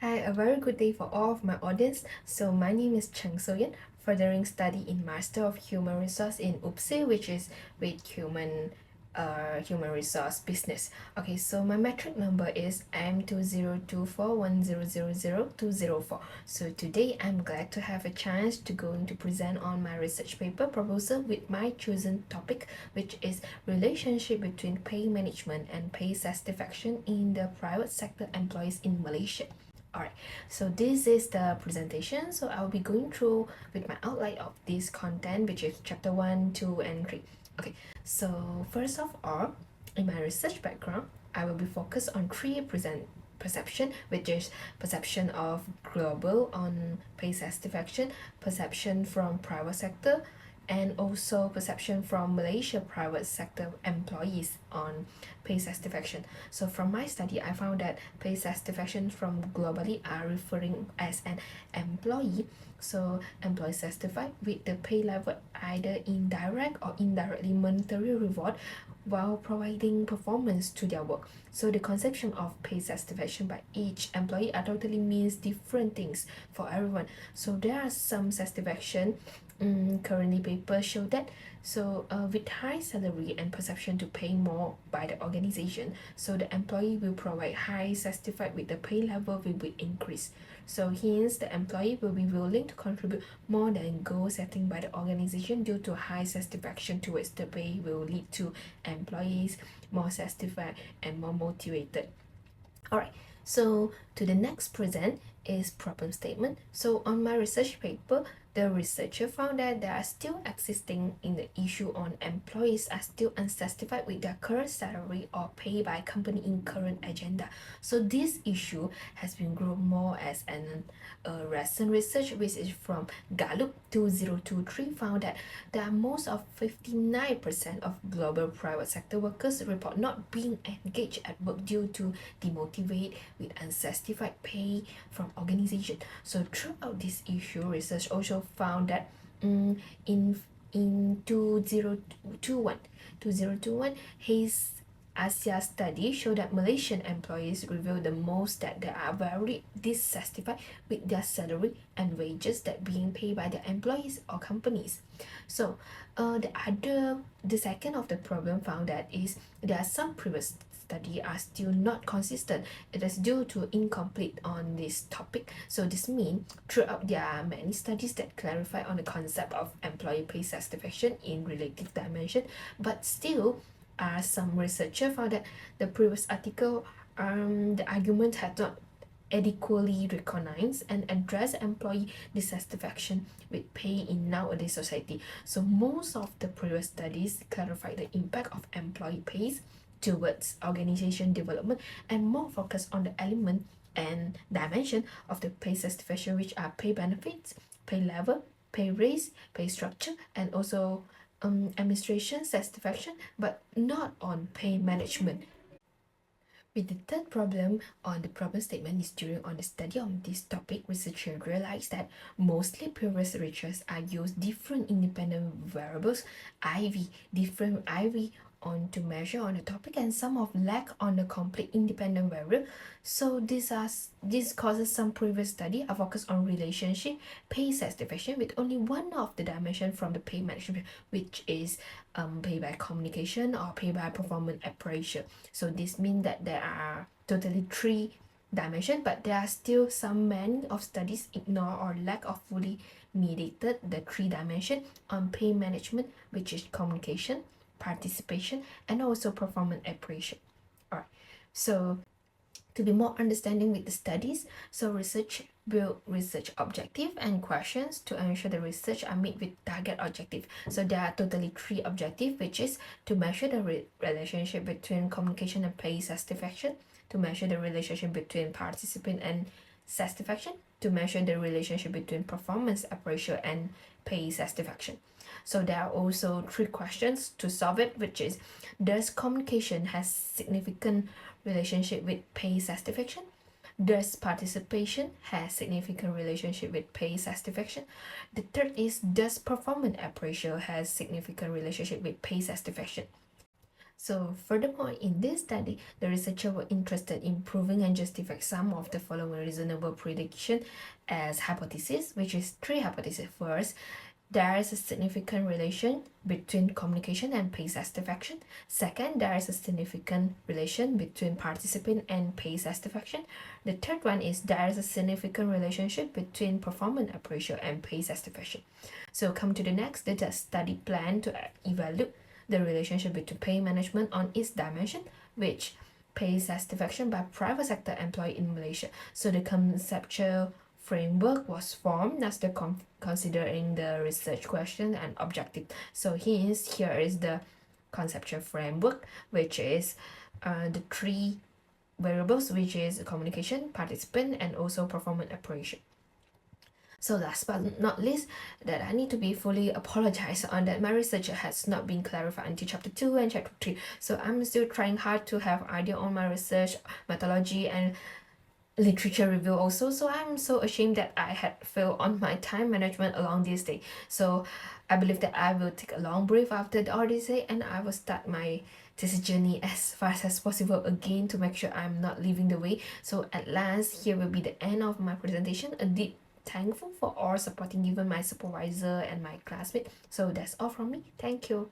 Hi, a very good day for all of my audience. So my name is Cheng Soyan, furthering study in Master of Human Resource in UPSI, which is with human resource business. Okay, so my metric number is M202410000204. So today I'm glad to have a chance to going to present on my research paper proposal with my chosen topic, which is relationship between pay management and pay satisfaction in the private sector employees in Malaysia. Alright, so this is the presentation. So I'll be going through with my outline of this content, which is chapter 1, 2, and 3. Okay, so first of all, in my research background, I will be focused on three perception, which is perception of global on pay satisfaction, perception from private sector, and also perception from Malaysia private sector employees on pay satisfaction. So from my study, I found that pay satisfaction from globally are referring as an employee. So employees satisfied with the pay level either indirect or indirectly monetary reward while providing performance to their work. So the conception of pay satisfaction by each employee are totally means different things for everyone. So there are some satisfaction currently papers show that with high salary and perception to pay more by the organization, so the employee will provide high satisfied with the pay level will be increased. So hence the employee will be willing to contribute more than goal setting by the organization due to high satisfaction towards the pay will lead to employees more satisfied and more motivated. Alright, so to the next present is problem statement. So on my research paper, the researcher found that there are still existing in the issue on employees are still unsatisfied with their current salary or pay by company in current agenda. So this issue has been grown more as an recent research, which is from Gallup 2023, found that there are most of 59% of global private sector workers report not being engaged at work due to demotivate with unsatisfied pay from organization. So throughout this issue, research also found that in 2021, his Asia study showed that Malaysian employees revealed the most that they are very dissatisfied with their salary and wages that being paid by their employees or companies. So the second of the problem found that is there are some previous study are still not consistent. It is due to incomplete on this topic. So this means throughout there are many studies that clarify on the concept of employee pay satisfaction in relative dimension, but still some researchers found that the previous article the argument had not adequately recognize and address employee dissatisfaction with pay in nowadays society. So most of the previous studies clarified the impact of employee pays towards organization development and more focus on the element and dimension of the pay satisfaction, which are pay benefits, pay level, pay raise, pay structure, and also administration satisfaction, but not on pay management. With the third problem on the problem statement is during on the study on this topic, researchers realized that mostly previous researchers are used different independent variables, different IV on to measure on the topic, and some of lack on the complete independent variable. So this causes some previous study are focused on relationship pay satisfaction with only one of the dimension from the pay management, which is pay by communication or pay by performance appraisal. So this means that there are totally three dimensions, but there are still some many of studies ignore or lack of fully mediated the three dimension on pay management, which is communication, participation, and also performance appraisal. Alright, so to be more understanding with the studies, so research build research objective and questions to ensure the research are made with target objective. So there are totally three objectives, which is to measure the relationship between communication and pay satisfaction, to measure the relationship between participant and satisfaction, to measure the relationship between performance appraisal and pay satisfaction. So there are also three questions to solve it, which is, does communication has significant relationship with pay satisfaction? Does participation has significant relationship with pay satisfaction? The third is, does performance appraisal has significant relationship with pay satisfaction? So furthermore, in this study, the researchers were interested in proving and justifying some of the following reasonable prediction as hypotheses, which is three hypotheses. First, there is a significant relation between communication and pay satisfaction. Second, there is a significant relation between participant and pay satisfaction. The third one is there is a significant relationship between performance appraisal and pay satisfaction. So come to the next, the study plan to evaluate the relationship between pay management on its dimension, which pay satisfaction by private sector employee in Malaysia. So the conceptual framework was formed as the considering the research question and objective. So here is the conceptual framework, which is the three variables, which is communication, participant, and also performance appraisal. So last but not least, that I need to be fully apologize on that my research has not been clarified until chapter 2 and chapter 3. So I'm still trying hard to have idea on my research methodology and literature review also. So I'm so ashamed that I had failed on my time management along this day. So I believe that I will take a long break after the Odyssey and I will start my thesis journey as fast as possible again to make sure I'm not leaving the way. So at last, here will be the end of my presentation. A deep thankful for all supporting given my supervisor and my classmate. So that's all from me. Thank you.